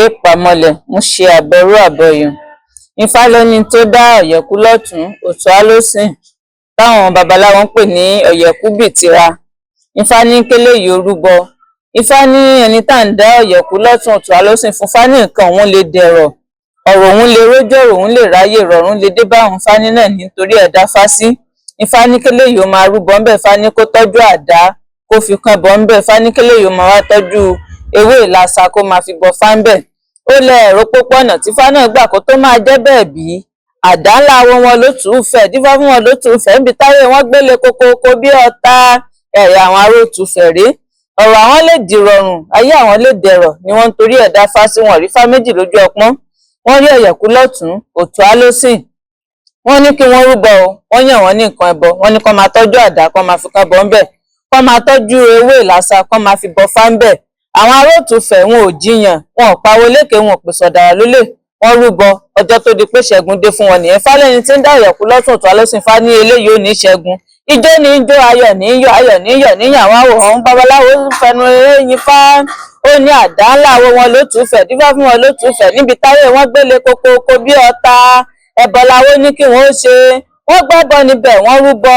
Èèpàmọlẹ̀ mo ṣe àbẹ̀rù àbọ̀yùn. Ifá lẹni tó dá ọ̀yẹ̀kú lọ́tùn òtúá lósìn táwọn babaláwo ń pè ní ọ̀yẹ̀kú bìtìra. Ifá ní kéléyìí ó rúbọ. Ifá ní ẹni tá à ń dá ọ̀yẹ̀kú lọ́tùn òtúá lósìn fún. Ifá ní nǹkan òun lè dẹ̀rọ̀, ọ̀rọ̀ òun lè rójọ́, ọ̀rọ̀ òun lè ráyè, rọ̀rùn lè dé bá òun. Ifá ní náà nítorí ẹ̀dá fá sí. Ifá ní kéléyìí ó máa rúbọ ńbẹ̀. Ifá ní kó tọ́jú àdá kó fi kan bọ̀ ńbẹ̀. Ifá ní kéléyìí ó máa wá tọ́jú ewé ìlasa kó máa fi bọ fá ńbẹ̀. Ó lẹ ẹ̀rọ pópónà tí Ifá náà gbà kó tó máa jẹ́ bẹ́ẹ̀ bí àdá ńlá wọn ló tù ú fẹ̀, dífá fún wọn ló tù ú fẹ̀ níbi táyé wọn gbélé kókókó bí ọ̀tá ẹ̀yà àwọn aróòtú fẹ̀rẹ́. Ọ̀rọ̀ àwọn lè di rọrùn, ayé àwọn lè dẹ̀rọ̀ ni wọ́n ń torí ẹ̀dá fá sí. Wọn rí fá méjì lójú ọpọ́n, wọ́n rí ọ̀yẹ̀kú lọ́tùn òtúá lósìn. Wọ́n ní kí wọ́n rúbọ o, wọ́n yàn wọ́n ní nǹkan ẹbọ. Wọ́n ní kó máa tọ́jú àdá kó máa fi kan bọ̀ ńbẹ̀, kó máa tọ́jú ewé ìlasa kó máa fi bọ fá ńbẹ̀. Àwọn aróòtú fẹ̀ wọn ò jiyàn, wọn ò pawó lékè, wọn ò pèsè ọ̀dàrà lólè, wọ́n rúbọ. Ọjọ́ tó di pé ṣẹ́gun dé fún wọn nìyẹn. Ifá lẹ́ni tí ń dá ọ̀yẹ̀kú lọ́tùn òtúá lósìn. Ifá ní eléyìí ò ní ṣẹ́gun. Ijó ní ijó, ayọ̀ ní yọ̀, ayọ̀ ní yọ̀ níyàn. Àwọn àwòrán babaláwo fẹnu eré yin Fá. Ó ní àdá ńlá wọn ló tù ú fẹ̀, dífá fún wọn ló tù ú fẹ̀ níbi táyé wọn gbélé kókókó bí ọ̀tá. Ẹbọ láwo ní kí wọ́n ó ṣe. Wọ́n gbẹ́bọ níbẹ̀, wọ́n rúbọ,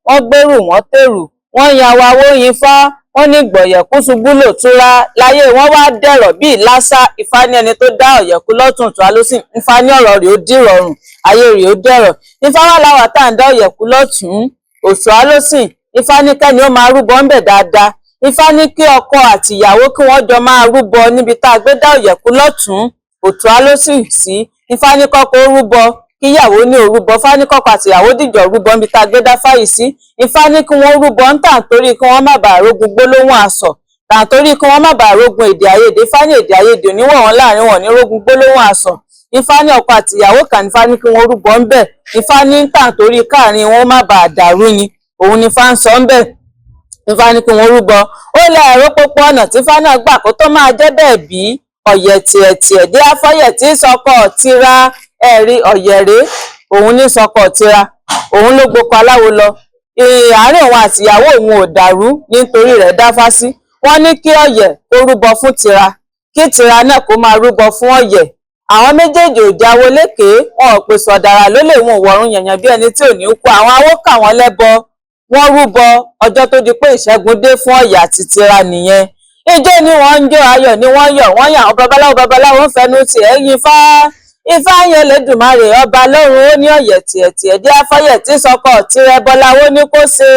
wọ́n gbèrú, wọ́n tèrú, wọ́n yan awáwó yin Fá. Wọ́n ní gbọ̀yẹ̀kú ṣubú lòtúra, láyé wọ́n wá dẹ̀rọ̀ bí ìlásà. Ifá ní ẹni tó dá ọ̀yẹ̀kú lọ́tùn òtúá lósìn. Ifá ní ọ̀rọ̀ rẹ̀ ó dìrọ̀rùn, ayé rẹ̀ ó dẹ̀rọ̀. Ifá wà láwà tá à ń dá ọ̀yẹ̀kú lọ́tùn òtúá lósìn. Ifá ní kẹ́ni ó máa rúbọ ńbẹ̀ dáadáa. Ifá ní kí ọkọ àti ìyàwó kí wọ́n jọ máa rúbọ níbi tá a gbé dá ọ̀yẹ̀kú lọ́tùn òtúá lósìn sí. Ifá ní kọ́kọ́ ó rúbọ, kíyàwó ní òrúbọ. Ifá ní kọ́kọ́ àti ìyàwó dìjọ rúbọ níbi tá a gbé dá fáyì sí. Ifá ní kí wọ́n rúbọ ń tà torí kí wọ́n má bàa rógun gbólóhùn àsọ̀, tà torí kí wọ́n má bàa rógun èdè àìyedè. Ifá ní èdè àìyedè oníwọ̀n wọn láàrin wọn ní rógun gbólóhùn àsọ̀. Ifá ní ọkọ àti ìyàwó kan. Ifá ní kí wọ́n rúbọ ńbẹ̀. Ifá ní tà torí káàrin wọn má bàa dàrú ni, òun ni Ifá ń sọ ńbẹ̀. Ifá ní kí wọ́n rúbọ. Ó lẹ ẹ̀rọ pópónà tí Ifá náà gbà kó tó máa jẹ́ bẹ́ẹ̀ bí ọ̀yẹ̀tìẹ̀tìẹ̀ dé afọ́yẹ̀ tí sọkọ tira ẹ̀rí ọ̀yẹ̀rẹ́ òun ní sọkọ tira, òun ló gboko aláwo lọ. Àárín òun àti ìyàwó òun ò dàrú nítorí rẹ̀ dáfá sí. Wọ́n ní kí ọ̀yẹ̀ kó rúbọ fún tira, kí tira náà kó máa rúbọ fún ọ̀yẹ̀. Àwọn méjèèjì ò jáwó lékè, wọn ò pèsè ọ̀dàrà lólè, wọn ò wọ̀run yànyàn bí ẹni tí ò ní kú. Àwọn awó kà wọ́n lẹ́bọ, wọ́n rúbọ. Ọjọ́ tó di pé ìṣẹ́gun dé fún ọ̀yẹ̀ àti tira nìyẹn. Ijó ni wọ́n ń jó, ayọ̀ ni wọ́n yọ̀, wọ́n yàn àwọn babaláwo ń fẹnu tiẹ̀ yin Fá. Ifá yẹn Elédùmarè ọba lọ́run. Ó ní ọ̀yẹ̀tìẹ̀tìẹ̀ dé afọ́yẹ̀ tí sọkọ tirẹ̀ bọ́láwó ní kó ṣe.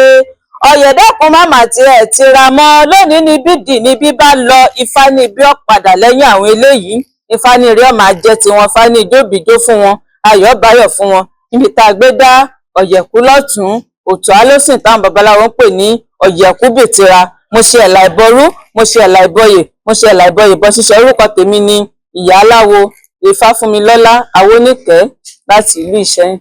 Ọ̀yẹ̀ dẹ́kun máma tiẹ̀ tira mọ́, lónìí ni bídì ni bí bá lọ. Ifá ní ibi ọ̀padà lẹ́yìn àwọn eléyìí. Ifá ní eré ọmọ ajẹ́ tiwọn. Ifá ní ìjóbìjó fún wọn, ayọ̀ báyọ̀ fún wọn níbi tá a gbé dá ọ̀yẹ̀kú lọ́tùn òtúá lósìn táwọn babaláwo ń pè ní ọ̀yẹ̀kú bìtìra. Mo ṣe ẹ̀là ìbọrú, mo ṣe ẹ̀là ìbọyè, mo ṣe ẹ̀là ìbọyè bọ́ ṣíṣe. Orúkọ tèmi ni Ìyá Aláwo Ifáfúnmilọ́lá Awóníkẹ́ láti ìlú Ìṣẹ́yìn.